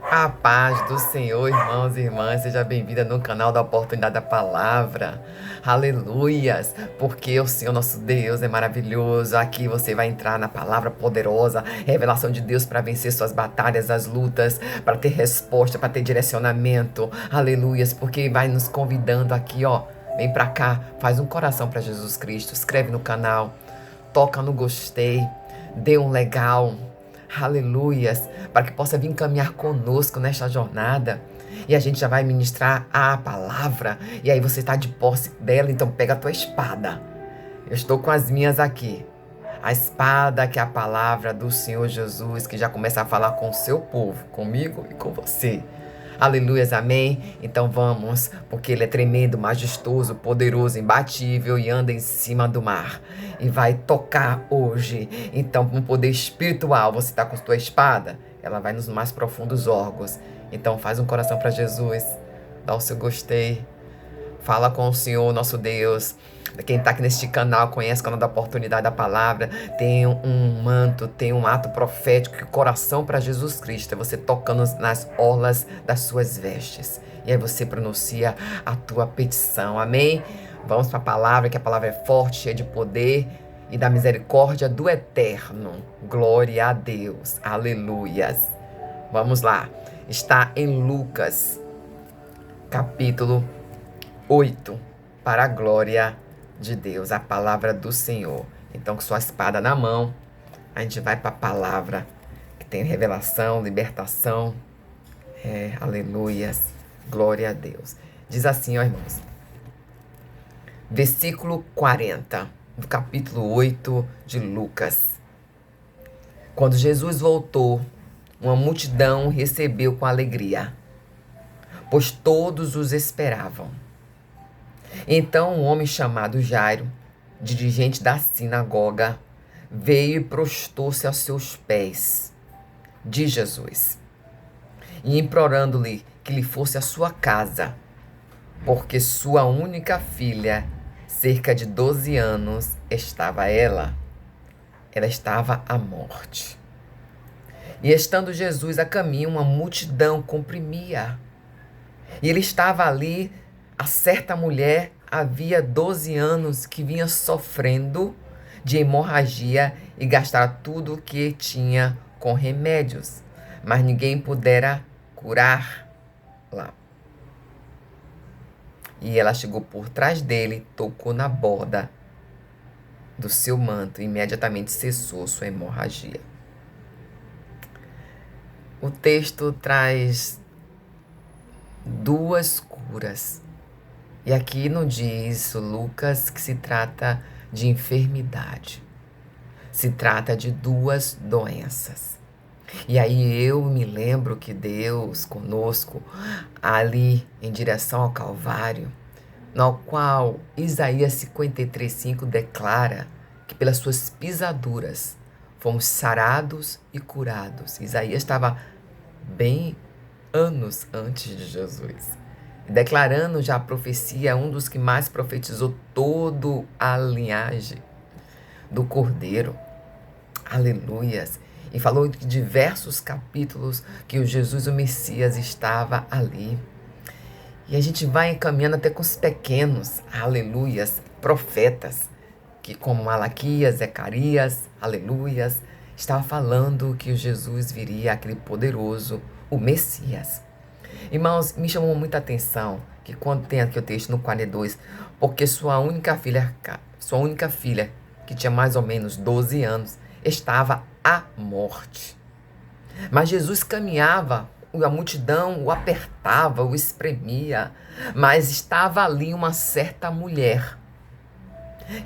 A paz do Senhor, irmãos e irmãs, seja bem-vinda no canal da Oportunidade da Palavra. Aleluias, porque o Senhor nosso Deus é maravilhoso. Aqui você vai entrar na palavra poderosa, revelação de Deus para vencer suas batalhas, as lutas, para ter resposta, para ter direcionamento. Aleluias, porque vai nos convidando aqui, ó. Vem pra cá, faz um coração para Jesus Cristo, inscreve no canal, toca no gostei, dê um legal. Aleluias, para que possa vir caminhar conosco nesta jornada. E a gente já vai ministrar a palavra. E aí você está de posse dela, então pega a tua espada. Eu estou com as minhas aqui. A espada que é a palavra do Senhor Jesus, que já começa a falar com o seu povo, comigo e com você. Aleluias, amém? Então vamos, porque ele é tremendo, majestoso, poderoso, imbatível e anda em cima do mar. E vai tocar hoje. Então, com poder espiritual, você está com a sua espada, ela vai nos mais profundos órgãos. Então faz um coração para Jesus, dá o seu gostei, fala com o Senhor, nosso Deus. Quem está aqui neste canal conhece o canal da Oportunidade da Palavra. Tem um manto, tem um ato profético, que coração para Jesus Cristo. É você tocando nas orlas das suas vestes. E aí você pronuncia a tua petição. Amém? Vamos para a palavra, que a palavra é forte, cheia de poder e da misericórdia do Eterno. Glória a Deus. Aleluias. Vamos lá. Está em Lucas, capítulo 8, para a glória de Deus, a palavra do Senhor. Então, com sua espada na mão, a gente vai para a palavra que tem revelação, libertação. Aleluias, glória a Deus. Diz assim, ó irmãos, versículo 40, do capítulo 8 de Lucas. Quando Jesus voltou, uma multidão recebeu com alegria, pois todos os esperavam. Então um homem chamado Jairo, dirigente da sinagoga, veio e prostou-se aos seus pés de Jesus, e implorando-lhe que lhe fosse à sua casa, porque sua única filha, cerca de 12 anos, ela estava à morte. E estando Jesus a caminho, uma multidão comprimia. E ele estava ali. A certa mulher havia 12 anos que vinha sofrendo de hemorragia e gastara tudo o que tinha com remédios, mas ninguém pudera curá-la. E ela chegou por trás dele, tocou na borda do seu manto e imediatamente cessou sua hemorragia. O texto traz duas curas. E aqui não diz Lucas que se trata de enfermidade. Se trata de duas doenças. E aí eu me lembro que Deus conosco, ali em direção ao Calvário, no qual Isaías 53:5 declara que pelas suas pisaduras fomos sarados e curados. Isaías estava bem anos antes de Jesus, declarando já a profecia, um dos que mais profetizou toda a linhagem do Cordeiro. Aleluias. E falou de diversos capítulos que o Jesus, o Messias, estava ali. E a gente vai encaminhando até com os pequenos, aleluias, profetas, que como Malaquias, Zacarias, aleluias, estava falando que o Jesus viria, aquele poderoso, o Messias. Irmãos, me chamou muita atenção que quando tem aqui o texto no 42, porque sua única filha, que tinha mais ou menos 12 anos, estava à morte. Mas Jesus caminhava, a multidão o apertava, o espremia, mas estava ali uma certa mulher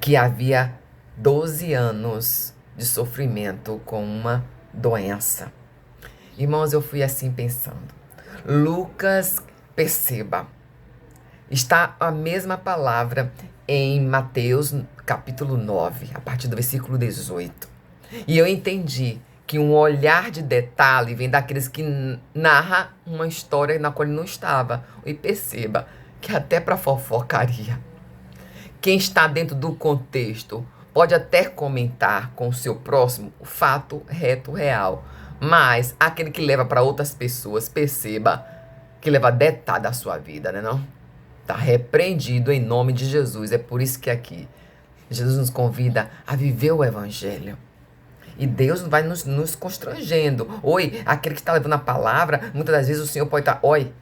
que havia 12 anos de sofrimento com uma doença. Irmãos, eu fui assim pensando. Lucas, perceba, está a mesma palavra em Mateus capítulo 9, a partir do versículo 18. E eu entendi que um olhar de detalhe vem daqueles que narra uma história na qual ele não estava. E perceba que até para fofocaria, quem está dentro do contexto pode até comentar com o seu próximo o fato reto, real, Mas aquele que leva para outras pessoas, perceba que leva detalhe da sua vida, né não? Tá repreendido em nome de Jesus. É por isso que aqui Jesus nos convida a viver o evangelho. E Deus vai nos constrangendo. Oi, aquele que está levando a palavra, muitas das vezes o Senhor pode estar, oi,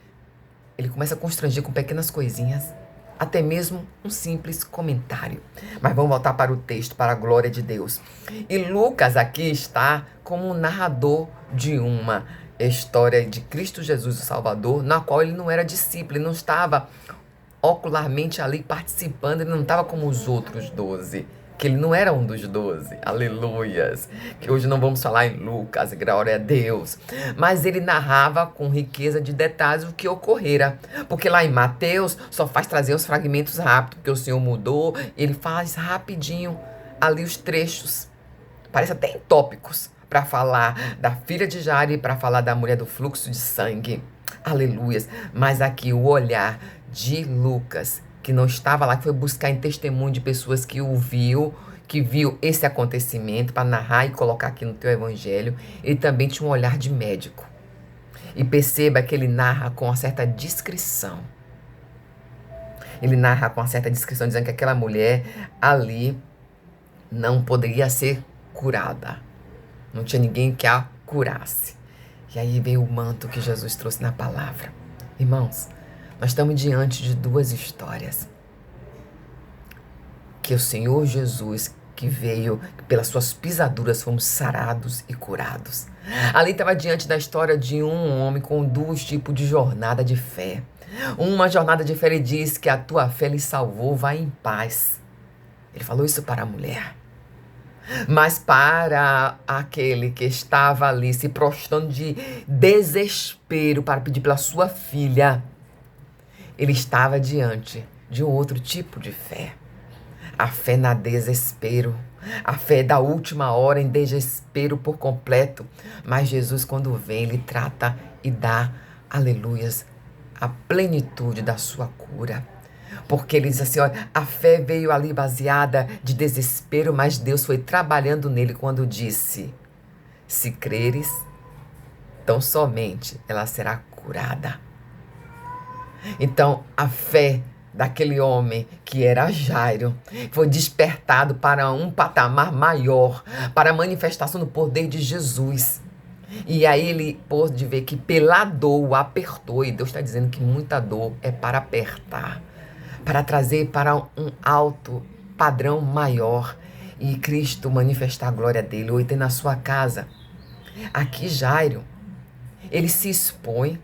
ele começa a constranger com pequenas coisinhas, até mesmo um simples comentário. Mas vamos voltar para o texto, para a glória de Deus. E Lucas aqui está como um narrador de uma história de Cristo Jesus, o Salvador, na qual ele não era discípulo, ele não estava ocularmente ali participando, ele não estava como os outros 12, que ele não era um dos 12, aleluias, que hoje não vamos falar em Lucas, glória a Deus, mas ele narrava com riqueza de detalhes o que ocorrera, porque lá em Mateus só faz trazer os fragmentos rápidos, porque o Senhor mudou, ele faz rapidinho ali os trechos, parece até em tópicos, para falar da filha de Jairo e para falar da mulher do fluxo de sangue, aleluias, mas aqui o olhar de Lucas, que não estava lá, que foi buscar em testemunho de pessoas que que viu esse acontecimento para narrar e colocar aqui no teu evangelho. Ele também tinha um olhar de médico. E perceba que ele narra com uma certa discrição. Ele narra com uma certa discrição, dizendo que aquela mulher ali não poderia ser curada. Não tinha ninguém que a curasse. E aí veio o manto que Jesus trouxe na palavra. Irmãos, nós estamos diante de duas histórias. Que o Senhor Jesus, que veio, pelas suas pisaduras fomos sarados e curados. Ali estava diante da história de um homem com dois tipos de jornada de fé. Uma jornada de fé, ele diz que a tua fé lhe salvou, vai em paz. Ele falou isso para a mulher. Mas para aquele que estava ali se prostrando de desespero para pedir pela sua filha, ele estava diante de um outro tipo de fé. A fé na desespero. A fé da última hora em desespero por completo. Mas Jesus, quando vem, ele trata e dá, aleluias, a plenitude da sua cura. Porque ele diz assim, olha, a fé veio ali baseada de desespero, mas Deus foi trabalhando nele quando disse, se creres, tão somente ela será curada. Então, a fé daquele homem que era Jairo foi despertado para um patamar maior, para a manifestação do poder de Jesus. E aí ele pôde ver que pela dor o apertou, e Deus está dizendo que muita dor é para apertar, para trazer para um alto padrão maior e Cristo manifestar a glória dele. Ou tem na sua casa. Aqui Jairo, ele se expõe,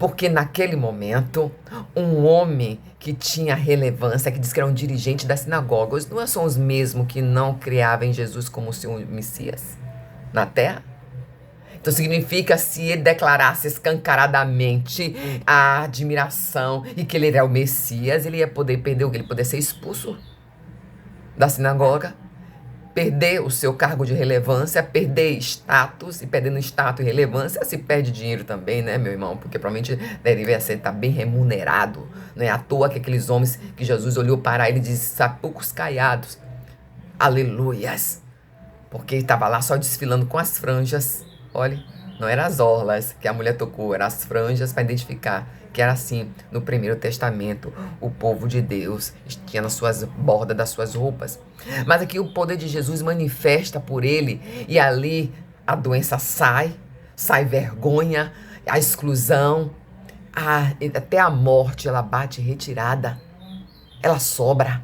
porque naquele momento, um homem que tinha relevância, que diz que era um dirigente da sinagoga, não são os mesmos que não criavam em Jesus como o seu Messias na terra? Então significa, se ele declarasse escancaradamente a admiração e que ele era o Messias, ele ia poder perder o quê? Ele poderia ser expulso da sinagoga, perder o seu cargo de relevância, perder status, e perdendo status e relevância se perde dinheiro também, né, meu irmão? Porque provavelmente deveria estar bem remunerado. Não é à toa que aqueles homens que Jesus olhou para ele e disse, sapulcros caiados, aleluias, porque ele estava lá só desfilando com as franjas. Olha, não eram as orlas que a mulher tocou, eram as franjas para identificar que era assim no Primeiro Testamento. O povo de Deus tinha nas suas bordas das suas roupas. Mas aqui o poder de Jesus manifesta por ele, e ali a doença sai vergonha, a exclusão, até a morte, ela bate retirada, ela sobra.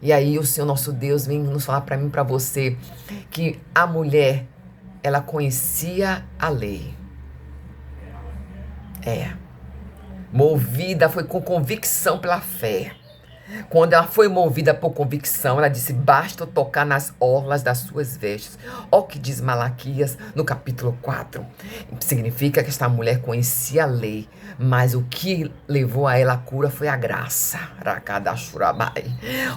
E aí o Senhor nosso Deus vem nos falar para mim, para você, que a mulher, ela conhecia a lei. Movida, foi com convicção pela fé. Quando ela foi movida por convicção, ela disse, basta eu tocar nas orlas das suas vestes. Ó que diz Malaquias no capítulo 4. Significa que esta mulher conhecia a lei, mas o que levou a ela a cura foi a graça. Rakadashurabai.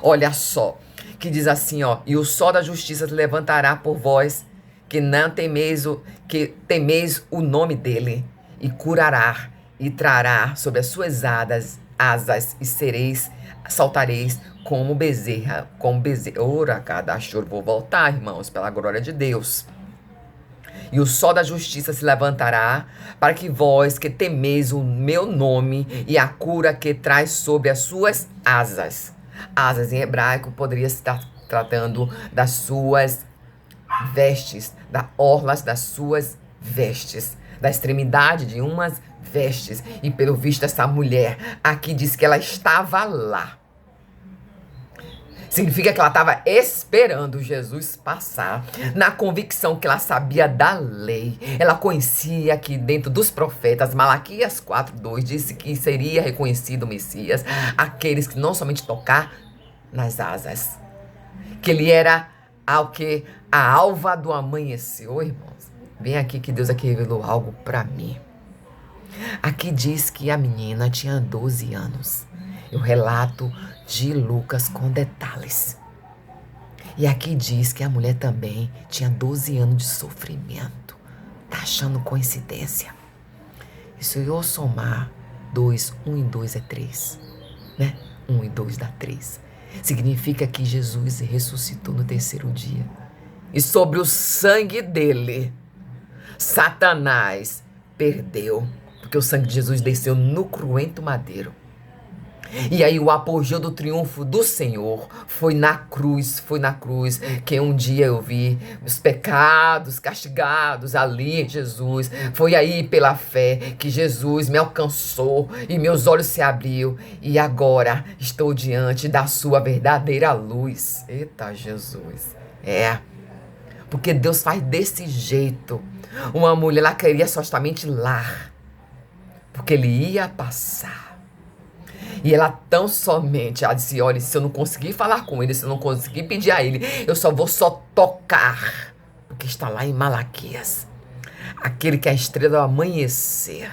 Olha só, que diz assim, ó, e o sol da justiça se levantará por vós, que não temeis o nome dele, e curará, e trará sobre as suas asas, e saltareis como bezerra, Ora, cada choro, vou voltar, irmãos, pela glória de Deus. E o sol da justiça se levantará, para que vós que temeis o meu nome e a cura que traz sobre as suas asas. Asas em hebraico poderia estar tratando das suas vestes, da orlas das suas vestes, da extremidade de umas vestes. E pelo visto essa mulher aqui diz que ela estava lá. Significa que ela estava esperando Jesus passar, na convicção que ela sabia da lei. Ela conhecia que dentro dos profetas, Malaquias 4:2 disse que seria reconhecido o Messias, aqueles que não somente tocar nas asas, que ele era a alva do amanhecer. Ô, irmãos, vem aqui que Deus aqui revelou algo para mim. Aqui diz que a menina tinha 12 anos. O relato de Lucas com detalhes. E aqui diz que a mulher também tinha 12 anos de sofrimento. Tá achando coincidência? E se eu somar 2, 1 e 2 é 3, né? 1 e 2 dá 3. Significa que Jesus ressuscitou no terceiro dia. E sobre o sangue dele, Satanás perdeu. Porque o sangue de Jesus desceu no cruento madeiro. E aí o apogeu do triunfo do Senhor foi na cruz, que um dia eu vi os pecados castigados ali em Jesus. Foi aí pela fé que Jesus me alcançou e meus olhos se abriu e agora estou diante da sua verdadeira luz. Eita Jesus, porque Deus faz desse jeito. Uma mulher, ela queria somente lar, porque ele ia passar. E ela tão somente, ela disse, olha, se eu não conseguir falar com ele, se eu não conseguir pedir a ele, eu só vou tocar. Porque está lá em Malaquias. Aquele que é a estrela do amanhecer.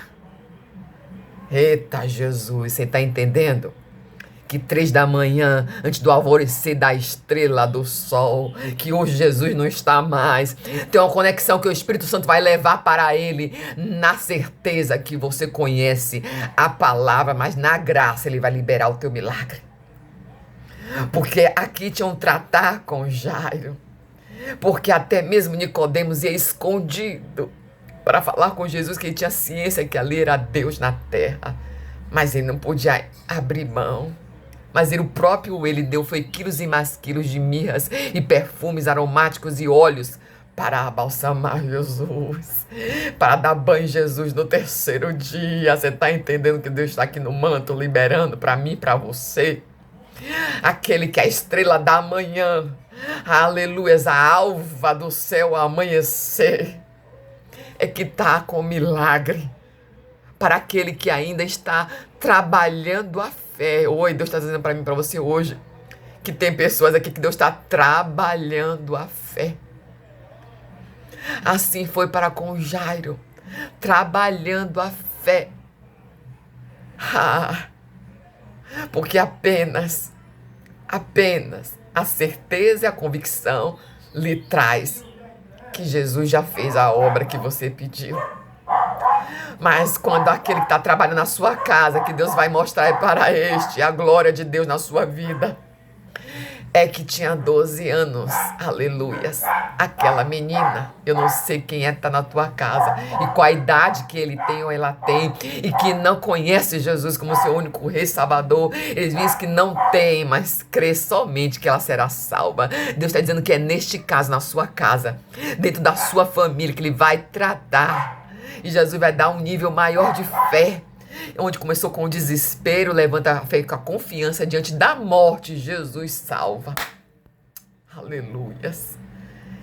Eita Jesus, você está entendendo? Que 3 da manhã, antes do alvorecer da estrela do sol, que hoje Jesus não está mais. Tem uma conexão que o Espírito Santo vai levar para ele, na certeza que você conhece a palavra, mas na graça ele vai liberar o teu milagre. Porque aqui tinham tratar com Jairo. Porque até mesmo Nicodemos ia escondido para falar com Jesus, que ele tinha ciência que ali era Deus na terra. Mas ele não podia abrir mão. Mas o próprio ele deu foi quilos e mais quilos de mirras e perfumes aromáticos e óleos para abalsamar Jesus, para dar banho em Jesus no terceiro dia. Você está entendendo que Deus está aqui no manto liberando para mim e para você? Aquele que é a estrela da manhã, aleluia, a alva do céu a amanhecer, é que está com milagre para aquele que ainda está trabalhando a fé. Oi, Deus está dizendo para mim, para você hoje, que tem pessoas aqui que Deus está trabalhando a fé. Assim foi para com Jairo, trabalhando a fé. Porque apenas a certeza e a convicção lhe traz que Jesus já fez a obra que você pediu. Mas quando aquele que está trabalhando na sua casa, que Deus vai mostrar para este a glória de Deus na sua vida, é que tinha 12 anos, aleluias, aquela menina, eu não sei quem é que está na tua casa e qual a idade que ele tem ou ela tem e que não conhece Jesus como seu único rei salvador. Eles dizem que não tem, mas crê somente que ela será salva. Deus está dizendo que é neste caso, na sua casa, dentro da sua família, que ele vai tratar. E Jesus vai dar um nível maior de fé. Onde começou com o desespero, levanta a fé com a confiança diante da morte. Jesus salva. Aleluias.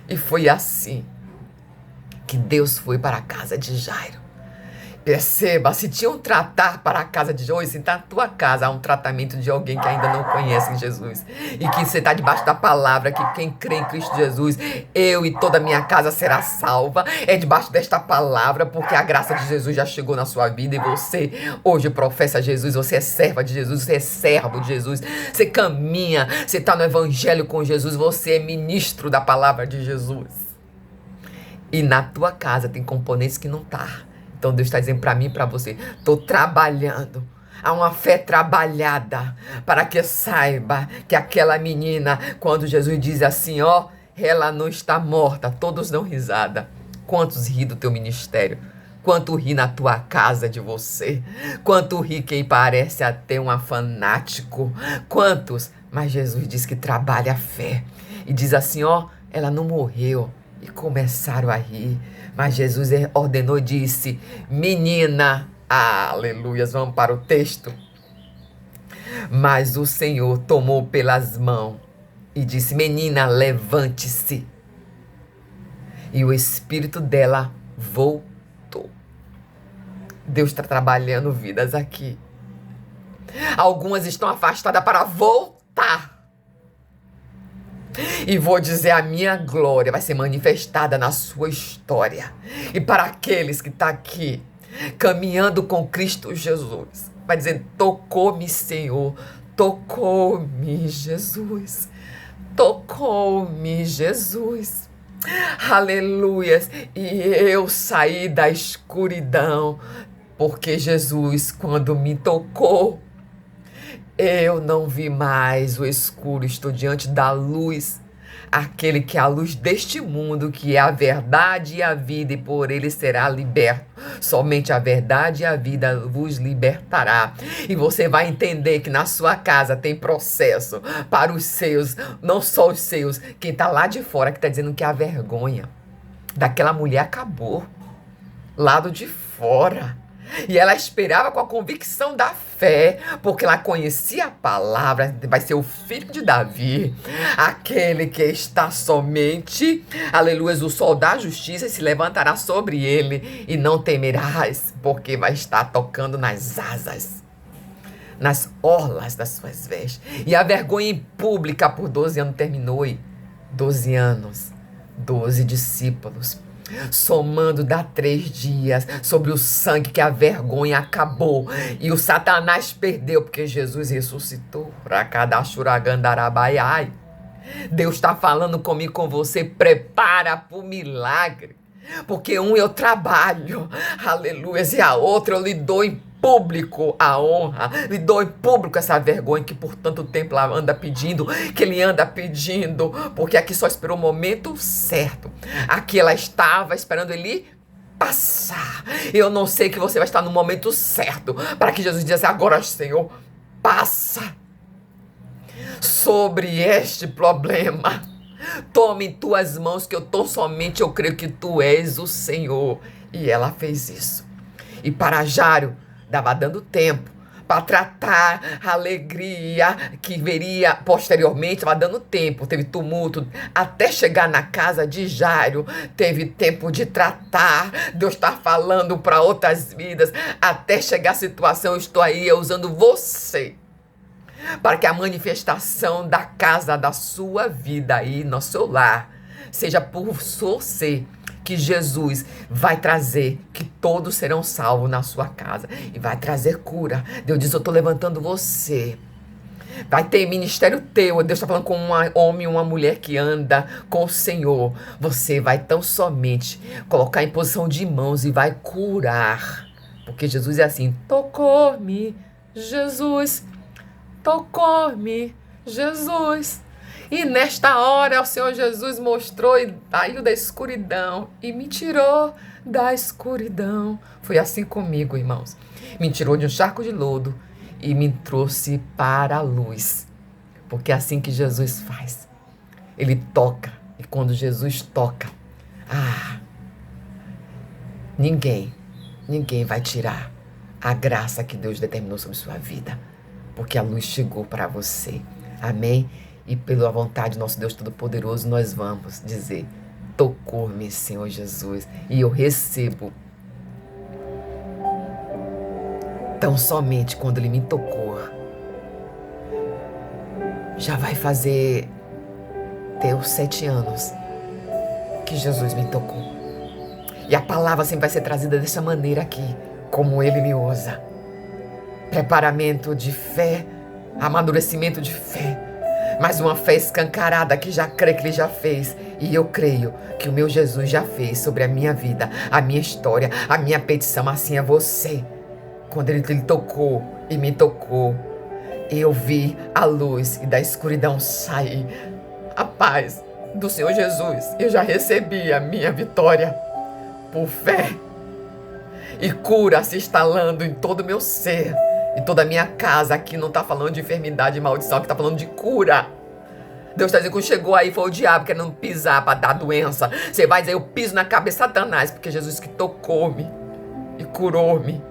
E foi assim que Deus foi para a casa de Jairo. Perceba, se tinha um tratar para a casa de Jairo, se na tua casa há um tratamento de alguém que ainda não conhece Jesus e que você está debaixo da palavra, que quem crê em Cristo Jesus, eu e toda a minha casa será salva, é debaixo desta palavra, porque a graça de Jesus já chegou na sua vida e você hoje professa Jesus, você é serva de Jesus, você é servo de Jesus, você caminha, você está no evangelho com Jesus, você é ministro da palavra de Jesus. E na tua casa tem componentes que não tá. Então Deus está dizendo para mim e para você, estou trabalhando. Há uma fé trabalhada para que saiba que aquela menina, quando Jesus diz assim, ó, ela não está morta, todos dão risada. Quantos ri do teu ministério? Quanto ri na tua casa de você? Quanto ri quem parece até um fanático? Quantos? Mas Jesus diz que trabalha a fé. E diz assim, ó, ela não morreu. E começaram a rir. Mas Jesus ordenou e disse, menina, aleluias, vamos para o texto. Mas o Senhor tomou pelas mãos e disse, menina, levante-se. E o espírito dela voltou. Deus está trabalhando vidas aqui. Algumas estão afastadas para voltar. E vou dizer, a minha glória vai ser manifestada na sua história. E para aqueles que estão aqui, caminhando com Cristo Jesus, vai dizer, tocou-me, Senhor, tocou-me, Jesus, tocou-me, Jesus. Aleluias. E eu saí da escuridão, porque Jesus, quando me tocou, eu não vi mais o escuro, estou diante da luz, aquele que é a luz deste mundo, que é a verdade e a vida, e por ele será liberto. Somente a verdade e a vida vos libertará. E você vai entender que na sua casa tem processo para os seus, não só os seus, quem está lá de fora, que está dizendo que a vergonha daquela mulher acabou, lado de fora. E ela esperava com a convicção da fé, porque ela conhecia a palavra, vai ser o filho de Davi, aquele que está somente, aleluia, o sol da justiça se levantará sobre ele, e não temerás, porque vai estar tocando nas asas, nas orlas das suas vestes. E a vergonha pública por 12 anos terminou, 12 anos, 12 discípulos, somando dá 3 dias, sobre o sangue que a vergonha acabou e o Satanás perdeu, porque Jesus ressuscitou. Deus está falando comigo, com você, prepara para o milagre, porque eu trabalho, aleluia, e a outra eu lhe dou em público a honra, lhe dou em público essa vergonha que por tanto tempo ela anda pedindo, que ele anda pedindo, porque aqui só esperou o momento certo. Aqui ela estava esperando ele passar. Eu não sei que você vai estar no momento certo, para que Jesus diga assim, agora, Senhor, passa sobre este problema. Tome em tuas mãos, que eu creio que tu és o Senhor. E ela fez isso. E para Jairo, estava dando tempo para tratar a alegria que veria posteriormente, estava dando tempo, teve tumulto, até chegar na casa de Jairo, teve tempo de tratar. Deus está falando para outras vidas, até chegar a situação, eu estou aí usando você, para que a manifestação da casa da sua vida aí no seu lar seja por você, que Jesus vai trazer, que todos serão salvos na sua casa e vai trazer cura. Deus diz, eu estou levantando você. Vai ter ministério teu. Deus está falando com um homem e uma mulher que anda com o Senhor. Você vai tão somente colocar em posição de mãos e vai curar. Porque Jesus é assim, tocou-me, Jesus, tocou-me, Jesus. E nesta hora o Senhor Jesus mostrou e saiu da escuridão e me tirou da escuridão. Foi assim comigo, irmãos. Me tirou de um charco de lodo e me trouxe para a luz. Porque é assim que Jesus faz. Ele toca. E quando Jesus toca, ninguém vai tirar a graça que Deus determinou sobre sua vida. Porque a luz chegou para você. Amém? E pela vontade do nosso Deus Todo-Poderoso, nós vamos dizer, tocou-me, Senhor Jesus, e eu recebo. Tão somente quando Ele me tocou, já vai fazer até os 7 anos que Jesus me tocou. E a palavra sempre vai ser trazida dessa maneira aqui, como Ele me usa. Preparamento de fé, amadurecimento de fé, mas uma fé escancarada que já crê que Ele já fez. E eu creio que o meu Jesus já fez sobre a minha vida, a minha história, a minha petição. Assim é você. Quando Ele tocou e me tocou, eu vi a luz e da escuridão sair. A paz do Senhor Jesus. Eu já recebi a minha vitória. por fé. E cura se instalando em todo o meu ser, em toda a minha casa. Aqui não está falando de enfermidade e maldição, aqui está falando de cura. Deus está dizendo que quando chegou aí foi o diabo querendo pisar para dar doença. Você vai dizer, eu piso na cabeça de Satanás, porque Jesus que tocou-me e curou-me,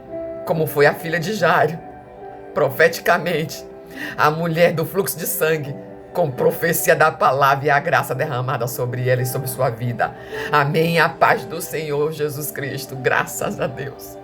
como foi a filha de Jairo, profeticamente, a mulher do fluxo de sangue, com profecia da palavra e a graça derramada sobre ela e sobre sua vida. Amém. A paz do Senhor Jesus Cristo. Graças a Deus.